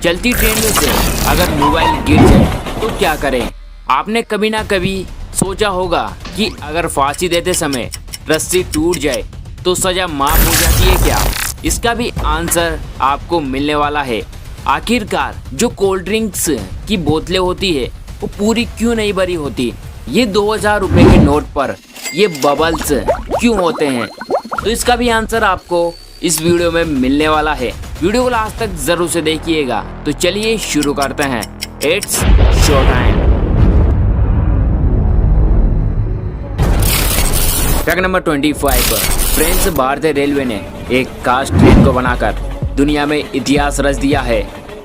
चलती ट्रेन में से अगर मोबाइल गिर जाए तो क्या करें? आपने कभी ना कभी सोचा होगा कि अगर फांसी देते समय रस्सी टूट जाए तो सजा माफ हो जाती है क्या? इसका भी आंसर आपको मिलने वाला है। आखिरकार जो कोल्ड ड्रिंक्स की बोतलें होती है वो पूरी क्यों नहीं भरी होती? ये 2000 रुपए के नोट पर ये बबल्स क्यों होते हैं? तो इसका भी आंसर आपको इस वीडियो में मिलने वाला है। वीडियो को लास्ट तक जरूर से देखिएगा। तो चलिए शुरू करते हैं। It's show time. Fact number 25। French भारतीय रेलवे ने एक कास्ट ट्रेन को बनाकर दुनिया में इतिहास रच दिया है।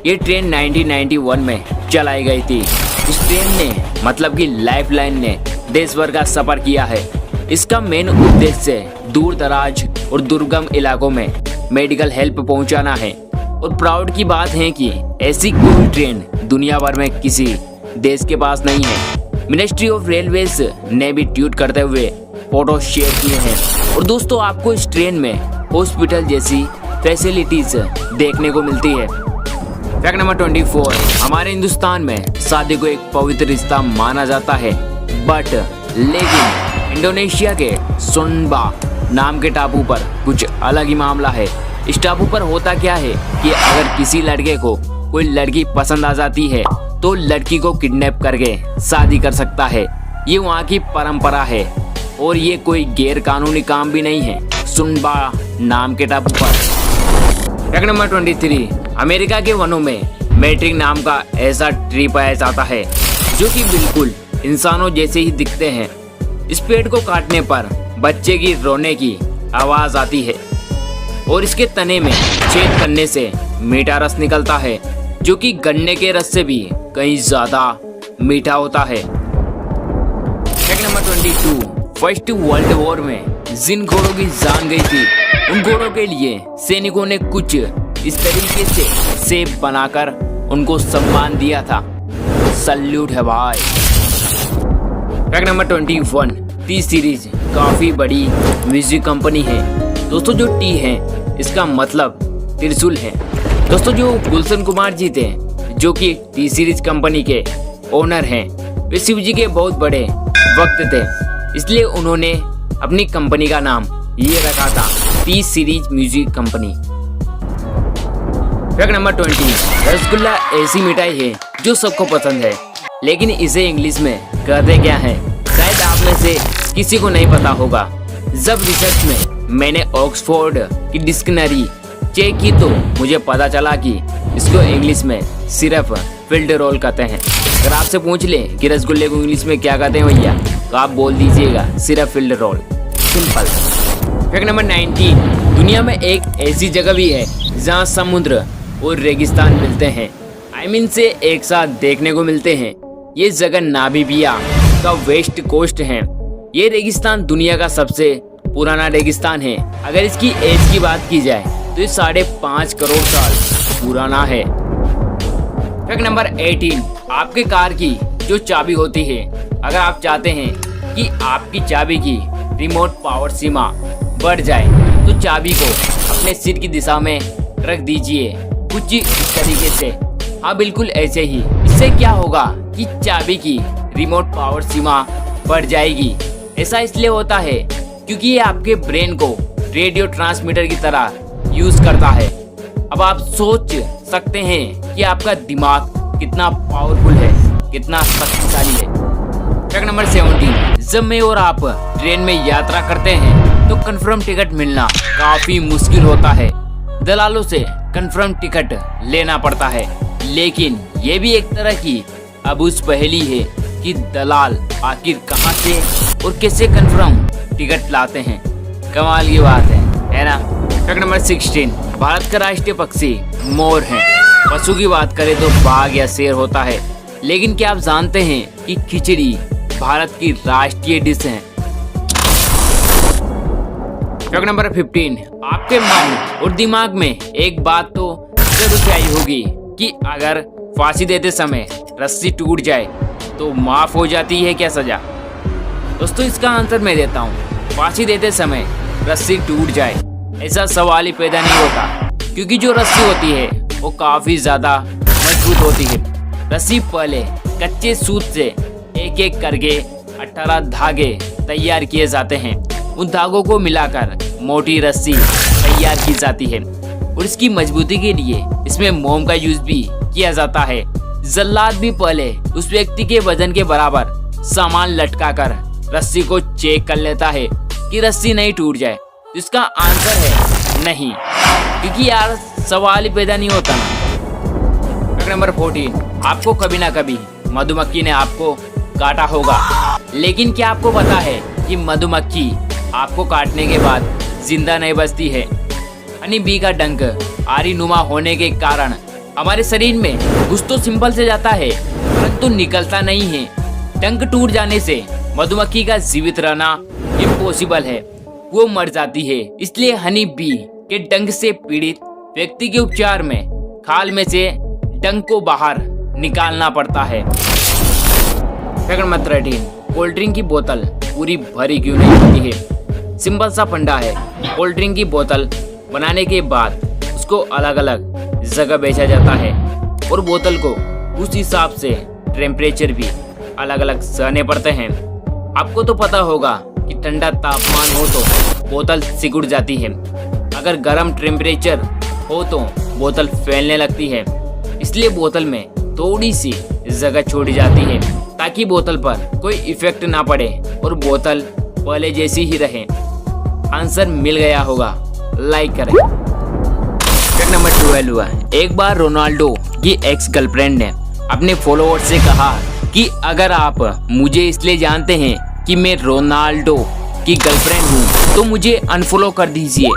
ये ट्रेन 1991 में चलाई गई थी। इस ट्रेन ने मतलब कि लाइफलाइन ने देश भर का सफर किया है। इसका मेन उद्देश्य दूर दराज और दुर्गम इलाकों में मेडिकल हेल्प पहुंचाना है। और प्राउड की बात है कि ऐसी कोई ट्रेन दुनिया भर में किसी देश के पास नहीं है। मिनिस्ट्री ऑफ रेलवेज ने भी ट्वीट करते हुए फोटो शेयर किए हैं। और दोस्तों, आपको इस ट्रेन में हॉस्पिटल जैसी फैसिलिटीज देखने को मिलती है। Fact number 24। हमारे हिंदुस्तान में शादी को एक पवित्र रिश्ता माना जाता है, लेकिन इंडोनेशिया के सुंबा नाम के टापू पर कुछ अलग ही मामला है। इस टापू पर होता क्या है कि अगर किसी लड़के को कोई लड़की पसंद आ जाती है तो लड़की को किडनैप करके शादी कर सकता है। ये वहाँ की परंपरा है और ये कोई गैर कानूनी काम भी नहीं है। सुंबा नाम के टापू पर। Fact number 23। अमेरिका के वनों में मैट्रिक नाम का ऐसा ट्री पाया जाता है जो कि बिल्कुल इंसानों जैसे ही दिखते हैं। इस पेड़ को काटने पर बच्चे की रोने की आवाज आती है और इसके तने में छेद करने से मीठा रस निकलता है जो कि गन्ने के रस से भी कहीं ज्यादा मीठा होता है। Fact number 22। First world war में जिन घोड़ों की जान गई थी उन घोड़ों के लिए सैनिकों ने कुछ इस तरीके से सेब बनाकर उनको सम्मान दिया था। सल्यूट है भाई। Fact number 21। टी सीरीज काफी बड़ी म्यूजिक कंपनी है। दोस्तों, जो टी है इसका मतलब त्रिशूल है। दोस्तों, जो गुलशन कुमार जी थे जो कि टी सीरीज कंपनी के ओनर हैं, वे शिव जी के बहुत बड़े भक्त थे, इसलिए उन्होंने अपनी कंपनी का नाम ये रखा था, T series music company. Fact number 20। Rasgulla ऐसी मिठाई है जो सबको पसंद है, लेकिन इसे इंग्लिश में कहते क्या है शायद आप में से किसी को नहीं पता होगा। जब रिसर्च में मैंने ऑक्सफोर्ड की डिक्शनरी चेक की तो मुझे पता चला कि इसको इंग्लिश में सिर्फ फिल्ड रोल कहते हैं। अगर आपसे पूछ ले कि रसगुल्ले को इंग्लिश में क्या कहते हैं भैया, तो आप बोल दीजिएगा सिर्फ field role. Simple. Fact number 19। दुनिया में एक ऐसी जगह भी है जहाँ समुद्र और रेगिस्तान मिलते हैं, से एक साथ देखने को मिलते हैं। ये जगह नामीबिया का वेस्ट कोस्ट है। ये रेगिस्तान दुनिया का सबसे पुराना रेगिस्तान है। अगर इसकी एज की बात की जाए तो ये 5.5 करोड़ साल पुराना है। Fact number 18। आपके कार की जो चाबी होती है, अगर आप चाहते हैं कि आपकी चाबी की रिमोट पावर सीमा बढ़ जाए तो चाबी को अपने सिर की दिशा में रख दीजिए, कुछ इस तरीके से। हाँ, बिल्कुल ऐसे ही। इससे क्या होगा कि चाबी की रिमोट पावर सीमा बढ़ जाएगी। ऐसा इसलिए होता है क्योंकि ये आपके ब्रेन को रेडियो ट्रांसमीटर की तरह यूज करता है। अब आप सोच सकते हैं कि आपका दिमाग कितना पावरफुल है, कितना शक्तिशाली है। Fact number 17। जब मैं और आप ट्रेन में यात्रा करते हैं तो कंफर्म टिकट मिलना काफी मुश्किल होता है। दलालों से कंफर्म टिकट लेना पड़ता है, लेकिन ये भी एक तरह की अबूझ पहेली है कि दलाल आखिर कहां से और कैसे कंफर्म टिकट लाते हैं। कमाल की बात है ना। Fact number 16। भारत का राष्ट्रीय पक्षी मोर है। पशु की बात करें तो बाघ या शेर होता है, लेकिन क्या आप जानते हैं कि खिचड़ी भारत की राष्ट्रीय डिश है। Fact number 15। आपके मन और दिमाग में एक बात तो जरूर से आई होगी कि अगर फांसी देते समय रस्सी टूट जाए तो माफ हो जाती है क्या सजा? दोस्तों, इसका आंसर मैं देता हूँ। फांसी देते समय रस्सी टूट जाए ऐसा सवाल ही पैदा नहीं होता, क्योंकि जो रस्सी होती है वो काफी ज्यादा मजबूत होती है। रस्सी पहले कच्चे सूत से एक एक करके 18 धागे तैयार किए जाते हैं। उन धागों को मिलाकर मोटी रस्सी तैयार की जाती है और इसकी मजबूती के लिए इसमें मोम का यूज भी किया जाता है। जल्लाद भी पहले उस व्यक्ति के वजन के बराबर सामान लटकाकर रस्सी को चेक कर लेता है कि रस्सी नहीं टूट जाए। इसका आंसर है नहीं, क्योंकि यार सवाल ही पैदा नहीं होता। फैक्ट नंबर 14, आपको कभी ना कभी मधुमक्खी ने आपको काटा होगा, लेकिन क्या आपको पता है कि मधुमक्खी आपको काटने के बाद जिंदा नहीं बचती है। हनी बी का डंक आरी नुमा होने के कारण हमारे शरीर में घुस तो सिंपल से जाता है, परंतु निकलता नहीं है। डंक टूट जाने से मधुमक्खी का जीवित रहना इम्पॉसिबल है, वो मर जाती है। इसलिए हनी बी के डंक से पीड़ित व्यक्ति के उपचार में खाल में से डंक को बाहर निकालना पड़ता है। फैक्ट नंबर 13, कोल्ड ड्रिंक की बोतल पूरी भरी क्यों नहीं होती है। सिंपल सा फंडा है। कोल्ड ड्रिंक की बोतल बनाने के बाद उसको अलग अलग जगह बेचा जाता है और बोतल को उस हिसाब से टेम्परेचर भी अलग अलग सहने पड़ते हैं। आपको तो पता होगा कि ठंडा तापमान हो तो बोतल सिकुड़ जाती है, अगर गर्म टेम्परेचर हो तो बोतल फैलने लगती है। इसलिए बोतल में थोड़ी सी जगह छोड़ी जाती है ताकि बोतल पर कोई इफेक्ट ना पड़े और बोतल पहले जैसी ही रहे। आंसर मिल गया होगा, लाइक करें। फैक्ट नंबर 12, एक बार रोनाल्डो की एक्स गर्लफ्रेंड ने अपने फॉलोअर्स से कहा कि अगर आप मुझे इसलिए जानते हैं कि मैं रोनाल्डो की गर्लफ्रेंड हूँ तो मुझे अनफॉलो कर दीजिए।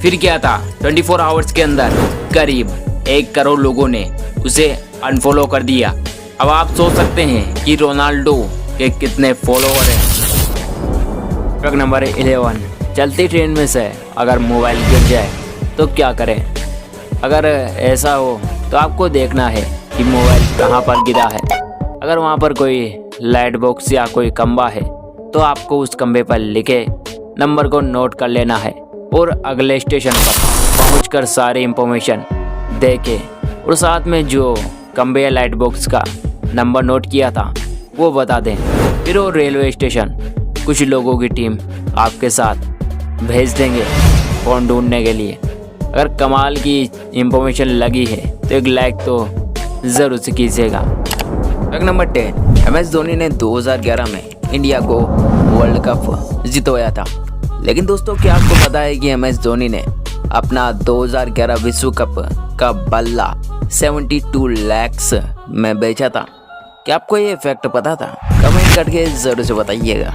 फिर क्या था, 24 आवर्स के अंदर करीब 1 करोड़ लोगों ने उसे अनफॉलो कर दिया। अब आप सोच सकते हैं कि रोनाल्डो के कितने फॉलोअर हैं। फैक्ट नंबर 11, चलती ट्रेन में से अगर मोबाइल गिर जाए तो क्या करें। अगर ऐसा हो तो आपको देखना है कि मोबाइल कहाँ पर गिरा है। अगर वहाँ पर कोई लाइट बॉक्स या कोई खंबा है तो आपको उस खंबे पर लिखे नंबर को नोट कर लेना है और अगले स्टेशन पर पहुंचकर सारी इंफॉर्मेशन देके और साथ में जो खंबे या लाइट बॉक्स का नंबर नोट किया था वो बता दें। फिर वो रेलवे स्टेशन कुछ लोगों की टीम आपके साथ भेज देंगे फ़ोन ढूंढने के लिए। अगर कमाल की इंफॉर्मेशन लगी है तो एक लाइक तो ज़रूर से कीजिएगा। फैक्ट नंबर 10, MS धोनी ने 2011 में इंडिया को वर्ल्ड कप जितवाया था। लेकिन दोस्तों, क्या आपको पता है कि MS धोनी ने अपना 2011 विश्व कप का बल्ला 72 लाख में बेचा था? क्या आपको ये फैक्ट पता था? कमेंट करके ज़रूर से बताइएगा।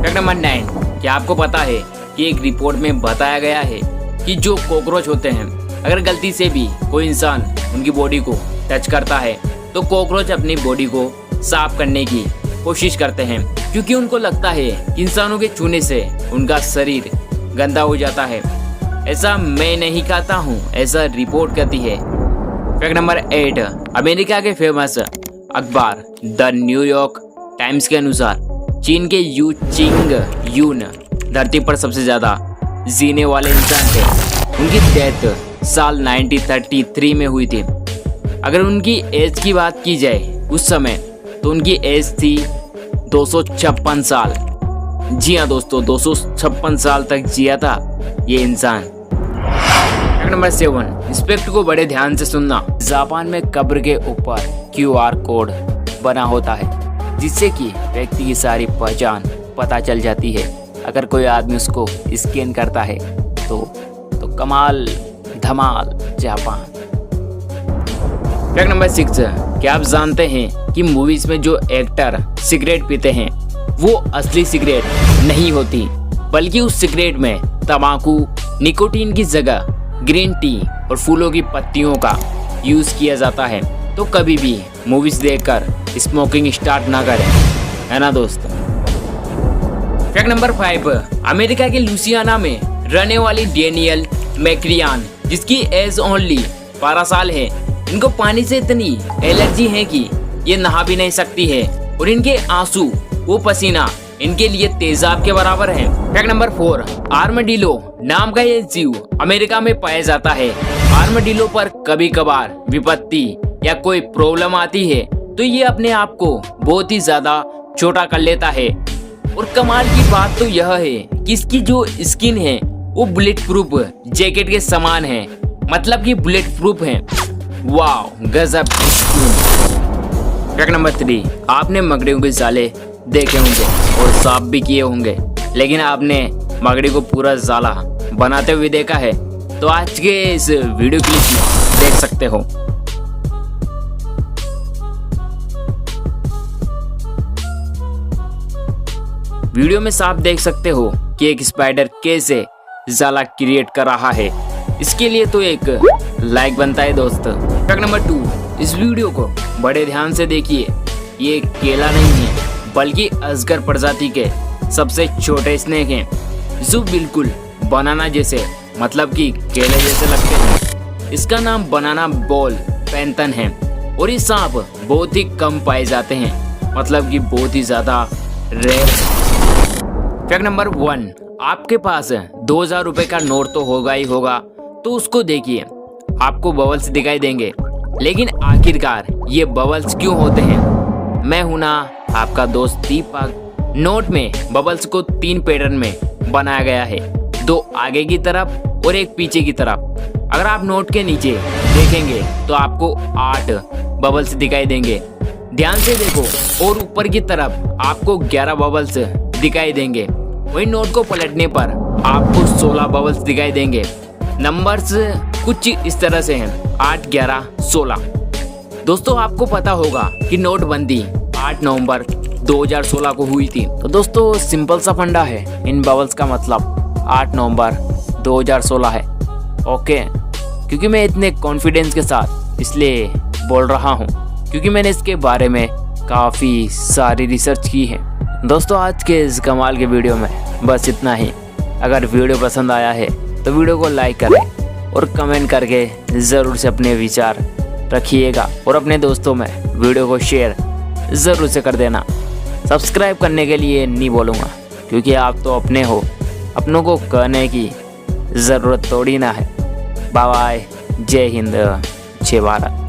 फैक्ट नंबर 9, क्या आपको पता है कि एक रिपोर्ट में बताया गया है कि जो कॉकरोच होते हैं, अगर गलती से भी कोई इंसान उनकी बॉडी को टच करता है तो कॉकरोच अपनी बॉडी को साफ करने की कोशिश करते हैं, क्योंकि उनको लगता है कि इंसानों के छूने से उनका शरीर गंदा हो जाता है। ऐसा मैं नहीं कहता हूँ, ऐसा रिपोर्ट कहती है। फैक्ट नंबर 8, अमेरिका के फेमस अखबार द न्यूयॉर्क टाइम्स के अनुसार चीन के यू चिंग यून धरती पर सबसे ज़्यादा जीने वाले इंसान थे। उनकी डेथ साल 1933 में हुई थी। अगर उनकी एज की बात की जाए उस समय तो उनकी एज थी 256 साल। जी हाँ दोस्तों, 256 साल तक जिया था ये इंसान। फैक्ट नंबर 7, इंस्पेक्ट को बड़े ध्यान से सुनना। जापान में कब्र के ऊपर QR कोड बना होता है जिससे कि व्यक्ति की सारी पहचान पता चल जाती है। अगर कोई आदमी उसको स्कैन करता है तो कमाल धमाल जापान। फैक्ट नंबर 6, क्या आप जानते हैं कि मूवीज में जो एक्टर सिगरेट पीते हैं वो असली सिगरेट नहीं होती, बल्कि उस सिगरेट में तंबाकू निकोटीन की जगह ग्रीन टी और फूलों की पत्तियों का यूज किया जाता है। तो कभी भी मूवीज देखकर स्मोकिंग स्टार्ट ना करें, है ना दोस्तों। फैक्ट नंबर 5, अमेरिका के लुसियाना में रहने वाली डेनियल मैक्रियान, जिसकी एज ओनली 12 साल है, इनको पानी से इतनी एलर्जी है कि ये नहा भी नहीं सकती है और इनके आंसू वो पसीना इनके लिए तेजाब के बराबर है। फैक्ट नंबर 4, आर्मडिलो नाम का ये जीव अमेरिका में पाया जाता है। आर्मडिलो पर कभी कभार विपत्ति या कोई प्रॉब्लम आती है तो ये अपने आप को बहुत ही ज्यादा छोटा कर लेता है। और कमाल की बात तो यह है कि इसकी जो स्किन है वो बुलेट प्रूफ जैकेट के समान है, मतलब कि बुलेट प्रूफ है। वाह, गजब की स्किन। फैक्ट नंबर 3, आपने मकड़ियों के जाले देखे होंगे और साफ भी किए होंगे, लेकिन आपने मकड़ी को पूरा जाला बनाते हुए देखा है? तो आज के इस वीडियो क्लिप में देख सकते हो। वीडियो में साफ देख सकते हो कि एक स्पाइडर कैसे जाला क्रिएट कर रहा है। इसके लिए तो एक लाइक बनता है दोस्त। फैक्ट नंबर 2, इस वीडियो को बड़े ध्यान से देखिए। ये केला नहीं है बल्कि अजगर प्रजाति के सबसे छोटे स्नेक हैं जो बिल्कुल बनाना जैसे, मतलब कि केले जैसे लगते हैं। इसका नाम बनाना बॉल पैंथन है और ये सांप बहुत ही कम पाए जाते हैं, मतलब कि बहुत ही ज्यादा रेयर। फैक्ट नंबर 1, आपके पास 2000 रुपए का नोट तो होगा ही होगा, तो उसको देखिए, आपको बबल्स दिखाई देंगे। लेकिन आखिरकार ये बबल्स क्यों होते हैं? मैं हूं ना आपका दोस्त दीपक। नोट में बबल्स को 3 पैटर्न में बनाया गया है, 2 आगे की तरफ और एक पीछे की तरफ। अगर आप नोट के नीचे देखेंगे तो आपको 8 बबल्स दिखाई देंगे। ध्यान से देखो और ऊपर की तरफ आपको 11 बबल्स दिखाई देंगे। वही नोट को पलटने पर आपको 16 बबल्स दिखाई देंगे। नंबर्स कुछ इस तरह से हैं, 8, 11, 16। दोस्तों आपको पता होगा कि नोटबंदी 8 नवंबर 2016 को हुई थी। तो दोस्तों सिंपल सा फंडा है, इन बबल्स का मतलब 8 नवंबर 2016 है। ओके, क्योंकि मैं इतने कॉन्फिडेंस के साथ इसलिए बोल रहा हूँ क्योंकि मैंने इसके बारे में काफ़ी सारी रिसर्च की है। दोस्तों आज के इस कमाल के वीडियो में बस इतना ही। अगर वीडियो पसंद आया है तो वीडियो को लाइक करें और कमेंट करके ज़रूर से अपने विचार रखिएगा और अपने दोस्तों में वीडियो को शेयर ज़रूर से कर देना। सब्सक्राइब करने के लिए नहीं बोलूँगा क्योंकि आप तो अपने हो, अपनों को कहने की ज़रूरत थोड़ी ना है। बाय बाय, जय हिंद, जय भारत।